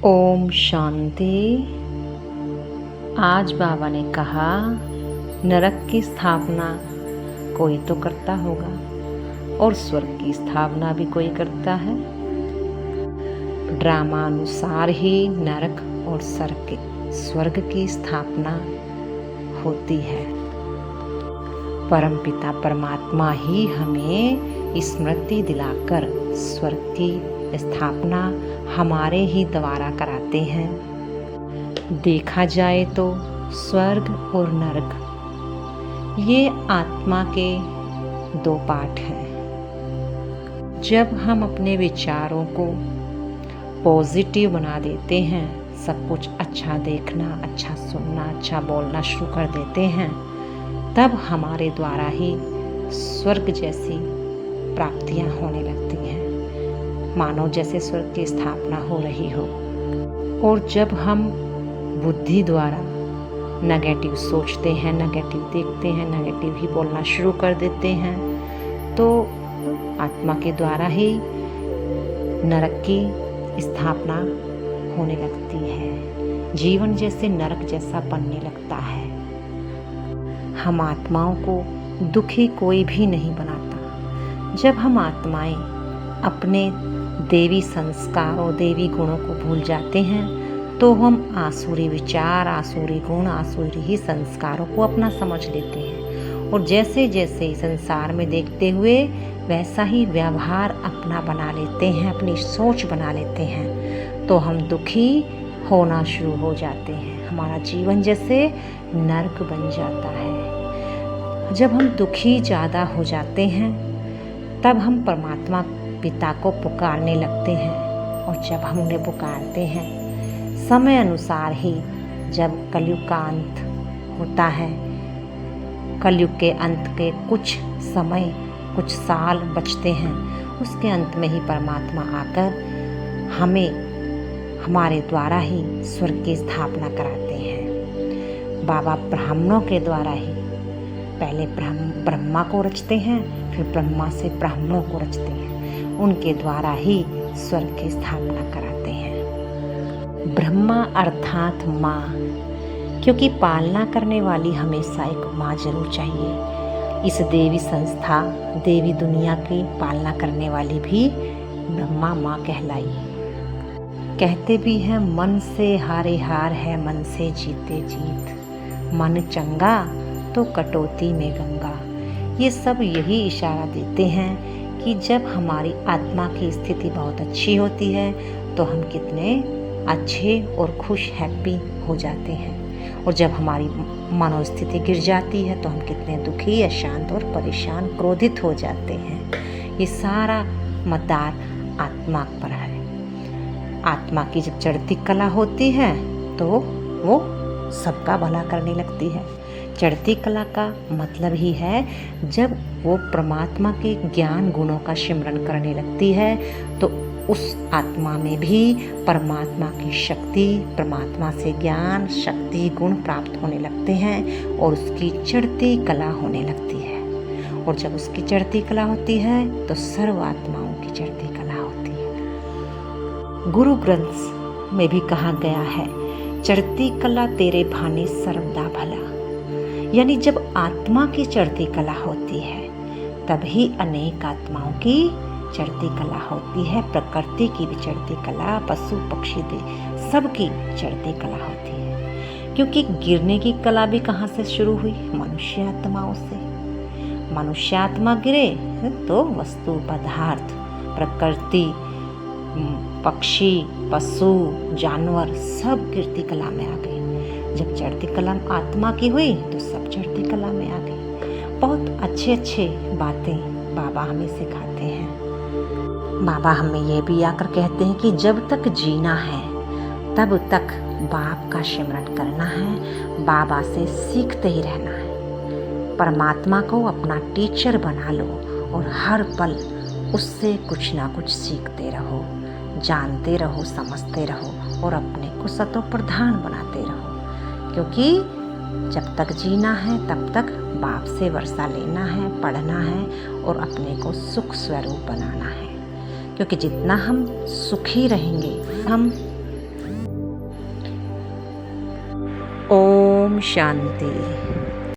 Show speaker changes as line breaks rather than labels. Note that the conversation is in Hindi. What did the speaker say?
ओम शांति। आज बाबा ने कहा नरक की स्थापना कोई तो करता होगा और स्वर्ग की स्थापना भी कोई करता है। ड्रामा अनुसार ही नरक और स्वर्ग की स्थापना होती है। परमपिता परमात्मा ही हमें स्मृति दिलाकर स्वर्ग की स्थापना हमारे ही द्वारा कराते हैं। देखा जाए तो स्वर्ग और नरक ये आत्मा के दो पार्ट हैं। जब हम अपने विचारों को पॉजिटिव बना देते हैं, सब कुछ अच्छा देखना, अच्छा सुनना, अच्छा बोलना शुरू कर देते हैं, तब हमारे द्वारा ही स्वर्ग जैसी प्राप्तियां होने लगती हैं, मानो जैसे स्वर्ग की स्थापना हो रही हो। और जब हम बुद्धि द्वारा नेगेटिव सोचते हैं, नेगेटिव देखते हैं, नेगेटिव ही बोलना शुरू कर देते हैं, तो आत्मा के द्वारा ही नरक की स्थापना होने लगती है। जीवन जैसे नरक जैसा बनने लगता है। हम आत्माओं को दुखी कोई भी नहीं बनाता। जब हम आत्माएं अपने देवी संस्कारों, देवी गुणों को भूल जाते हैं, तो हम आसुरी विचार, आसुरी गुण, आसुरी ही संस्कारों को अपना समझ लेते हैं और जैसे जैसे संसार में देखते हुए वैसा ही व्यवहार अपना बना लेते हैं, अपनी सोच बना लेते हैं, तो हम दुखी होना शुरू हो जाते हैं। हमारा जीवन जैसे नरक बन जाता है। जब हम दुखी ज़्यादा हो जाते हैं, तब हम परमात्मा पिता को पुकारने लगते हैं और जब हम उन्हें पुकारते हैं, समय अनुसार ही जब कलयुग का अंत होता है, कलयुग के अंत के कुछ समय, कुछ साल बचते हैं, उसके अंत में ही परमात्मा आकर हमें हमारे द्वारा ही स्वर्ग की स्थापना कराते हैं। बाबा ब्राह्मणों के द्वारा ही पहले ब्रह्मा को रचते हैं, फिर ब्रह्मा से ब्राह्मणों को रचते हैं, उनके द्वारा ही स्वर्ग की स्थापना कराते हैं। ब्रह्मा अर्थात माँ, क्योंकि पालना करने वाली हमेशा एक माँ जरूर चाहिए। इस देवी संस्था, देवी दुनिया की पालना करने वाली भी ब्रह्मा माँ कहलाई। कहते भी हैं मन से हारे हार है, मन से जीते जीत, मन चंगा तो कटौती में गंगा। ये सब यही इशारा देते हैं कि जब हमारी आत्मा की स्थिति बहुत अच्छी होती है तो हम कितने अच्छे और खुश, हैप्पी हो जाते हैं, और जब हमारी मनोस्थिति गिर जाती है तो हम कितने दुखी, अशांत और परेशान, क्रोधित हो जाते हैं। ये सारा मदार आत्मा पर है। आत्मा की जब चढ़ती कला होती है तो वो सबका भला करने लगती है। चढ़ती कला का मतलब ही है जब वो परमात्मा के ज्ञान गुणों का सिमरन करने लगती है, तो उस आत्मा में भी परमात्मा की शक्ति, परमात्मा से ज्ञान, शक्ति, गुण प्राप्त होने लगते हैं और उसकी चढ़ती कला होने लगती है। और जब उसकी चढ़ती कला होती है तो सर्व आत्माओं की चढ़ती कला होती है। गुरु ग्रंथ में भी कहा गया है, चढ़ती कला तेरे भाने सर्वदा भला। यानी जब आत्मा की चढ़ती कला होती है तभी अनेक आत्माओं की चढ़ती कला होती है। प्रकृति की भी चढ़ती कला, पशु पक्षी सबकी चढ़ती कला होती है। क्योंकि गिरने की कला भी कहाँ से शुरू हुई? मनुष्य आत्माओं से। मनुष्य आत्मा गिरे तो वस्तु, पदार्थ, प्रकृति, पक्षी, पशु, जानवर सब गिरती कला में आ गए। जब चढ़ती कला आत्मा की हुई तो सब चढ़ती कला में आ गई। बहुत अच्छे अच्छे बातें बाबा हमें सिखाते हैं। बाबा हमें ये भी आकर कहते हैं कि जब तक जीना है तब तक बाप का सिमरन करना है, बाबा से सीखते ही रहना है। परमात्मा को अपना टीचर बना लो और हर पल उससे कुछ ना कुछ सीखते रहो, जानते रहो, समझते रहो और अपने को सतो प्रधान बनाते रहो। क्योंकि जब तक जीना है तब तक बाप से वर्षा लेना है, पढ़ना है और अपने को सुख स्वरूप बनाना है। क्योंकि जितना हम सुखी रहेंगे, हम शांति।